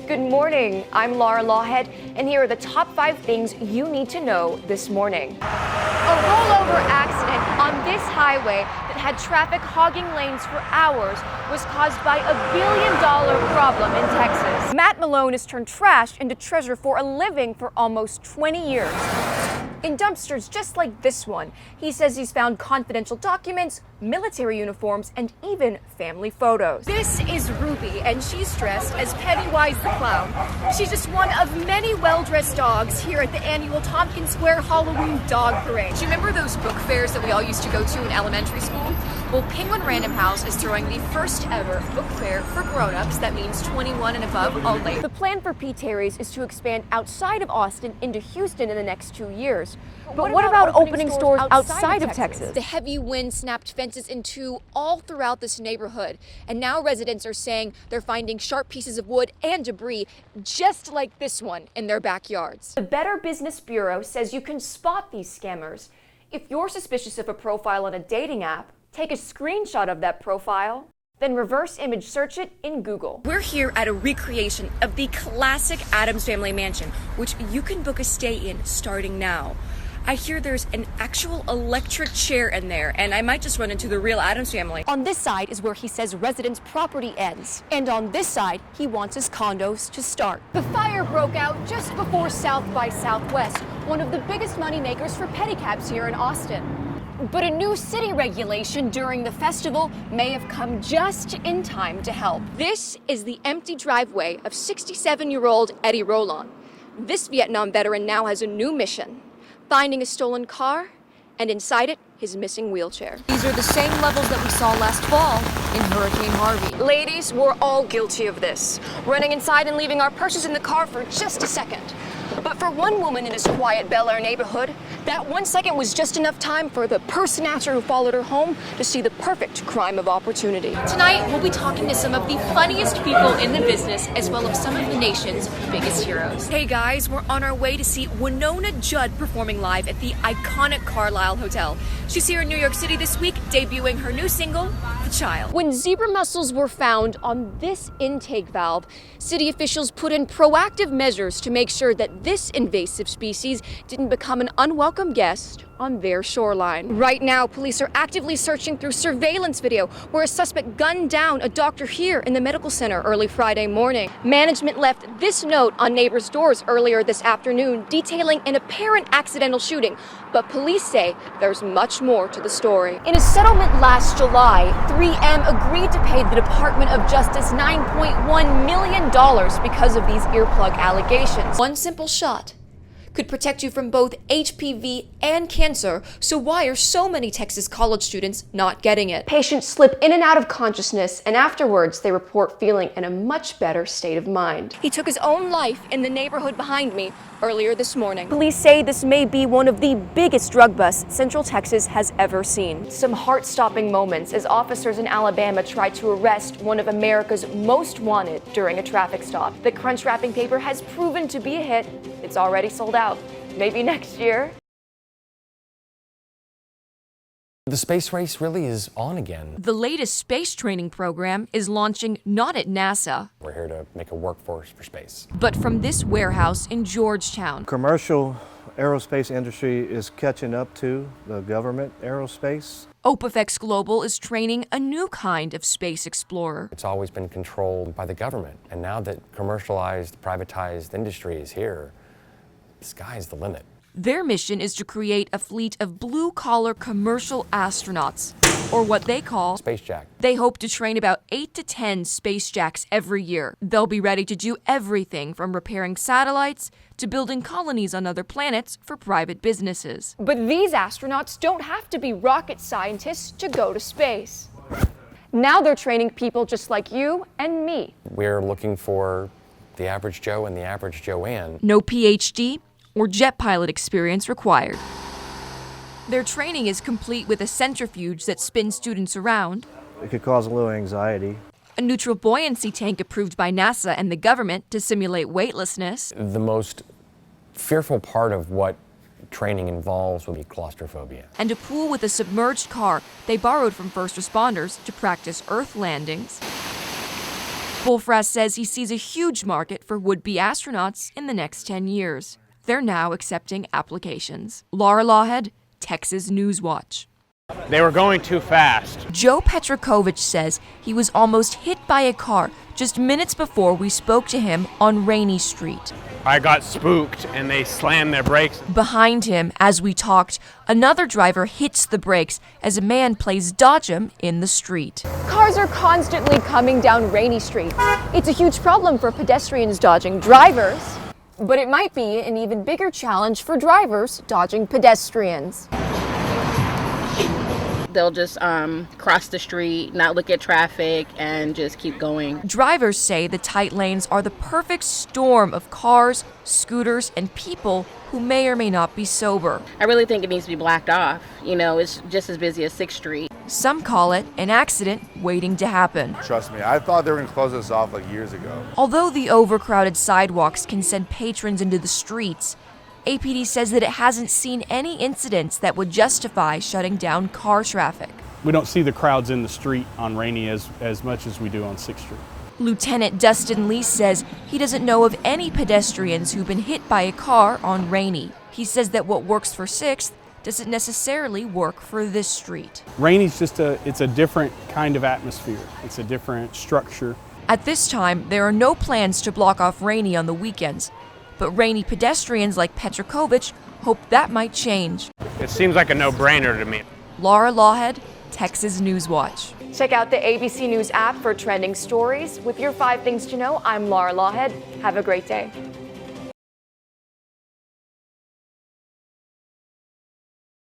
Good morning. I'm Laura Laughead, and here are the top 5 things you need to know this morning. A rollover accident on this highway that had traffic hogging lanes for hours was caused by a $1 billion problem in Texas. Matt Malone has turned trash into treasure for a living for almost 20 years. In dumpsters just like this one, he says he's found confidential documents, military uniforms, and even family photos. This is Ruby, and she's dressed as Pennywise the Clown. She's just one of many well-dressed dogs here at the annual Tompkins Square Halloween Dog Parade. Do you remember those book fairs that we all used to go to in elementary school? Well, Penguin Random House is throwing the first ever book fair for grown-ups. That means 21 and above only. The plan for P. Terry's is to expand outside of Austin into Houston in the next 2 years. But what about opening stores outside of Texas? The heavy wind snapped fences in two all throughout this neighborhood. And now residents are saying they're finding sharp pieces of wood and debris just like this one in their backyards. The Better Business Bureau says you can spot these scammers. If you're suspicious of a profile on a dating app, take a screenshot of that profile, then reverse image search it in Google. We're here at a recreation of the classic Addams Family mansion, which you can book a stay in starting now. I hear there's an actual electric chair in there, and I might just run into the real Addams Family. On this side is where he says residents' property ends. And on this side, he wants his condos to start. The fire broke out just before South by Southwest, one of the biggest moneymakers for pedicabs here in Austin. But a new city regulation during the festival may have come just in time to help. This is the empty driveway of 67-year-old Eddie Roland. This Vietnam veteran now has a new mission: finding a stolen car, and inside it, his missing wheelchair. These are the same levels that we saw last fall in Hurricane Harvey. Ladies, we're all guilty of this, running inside and leaving our purses in the car for just a second. But for one woman in this quiet Bel Air neighborhood, that 1 second was just enough time for the purse snatcher who followed her home to see the perfect crime of opportunity. Tonight, we'll be talking to some of the funniest people in the business, as well as some of the nation's biggest heroes. Hey guys, we're on our way to see Winona Judd performing live at the iconic Carlisle Hotel. She's here in New York City this week, debuting her new single, The Child. When zebra mussels were found on this intake valve, city officials put in proactive measures to make sure that this invasive species didn't become an unwelcome guest on their shoreline. Right now, police are actively searching through surveillance video where a suspect gunned down a doctor here in the medical center early Friday morning. Management left this note on neighbors' doors earlier this afternoon detailing an apparent accidental shooting, but police say there's much more to the story. In a settlement last July, 3M agreed to pay the Department of Justice $9.1 million because of these earplug allegations. One simple shot could protect you from both HPV and cancer, so why are so many Texas college students not getting it? Patients slip in and out of consciousness, and afterwards they report feeling in a much better state of mind. He took his own life in the neighborhood behind me earlier this morning. Police say this may be one of the biggest drug busts Central Texas has ever seen. Some heart-stopping moments as officers in Alabama tried to arrest one of America's most wanted during a traffic stop. The crunch wrapping paper has proven to be a hit. It's already sold out. Maybe next year. The space race really is on again. The latest space training program is launching not at NASA, We're here to make a workforce for space. but from this warehouse in Georgetown. Commercial aerospace industry is catching up to the government aerospace. OPFX Global is training a new kind of space explorer. It's always been controlled by the government, and now that commercialized, privatized industry is here, the sky's the limit. Their mission is to create a fleet of blue-collar commercial astronauts, or what they call Space Jack. They hope to train about 8 to 10 Space Jacks every year. They'll be ready to do everything from repairing satellites to building colonies on other planets for private businesses. But these astronauts don't have to be rocket scientists to go to space. Now they're training people just like you and me. We're looking for the average Joe and the average Joanne. No PhD or jet pilot experience required. Their training is complete with a centrifuge that spins students around, It could cause a little anxiety. a neutral buoyancy tank approved by NASA and the government to simulate weightlessness, The most fearful part of what training involves would be claustrophobia. and a pool with a submerged car they borrowed from first responders to practice Earth landings. Wolfrass says he sees a huge market for would-be astronauts in the next 10 years. They're now accepting applications. Laura Laughead, Texas News Watch. They were going too fast. Joe Petrokovich says he was almost hit by a car just minutes before we spoke to him on Rainy Street. I got spooked and they slammed their brakes. Behind him, as we talked, another driver hits the brakes as a man plays dodge him in the street. Cars are constantly coming down Rainy Street. It's a huge problem for pedestrians dodging drivers, but it might be an even bigger challenge for drivers dodging pedestrians. They'll just cross the street, not look at traffic, and just keep going. Drivers say the tight lanes are the perfect storm of cars, scooters, and people who may or may not be sober. I really think it needs to be blocked off. You know, it's just as busy as 6th Street. Some call it an accident waiting to happen. Trust me, I thought they were going to close this off like years ago. Although the overcrowded sidewalks can send patrons into the streets, APD says that it hasn't seen any incidents that would justify shutting down car traffic. We don't see the crowds in the street on Rainy as much as we do on 6th Street. Lieutenant Dustin Lee says he doesn't know of any pedestrians who've been hit by a car on Rainy. He says that what works for 6th doesn't necessarily work for this street. Rainy's just it's a different kind of atmosphere. It's a different structure. At this time, there are no plans to block off Rainy on the weekends, but Rainy pedestrians like Petrokovich hope that might change. It seems like a no-brainer to me. Laura Laughead, Texas News Watch. Check out the ABC News app for trending stories. With your 5 things to know, I'm Laura Laughead. Have a great day.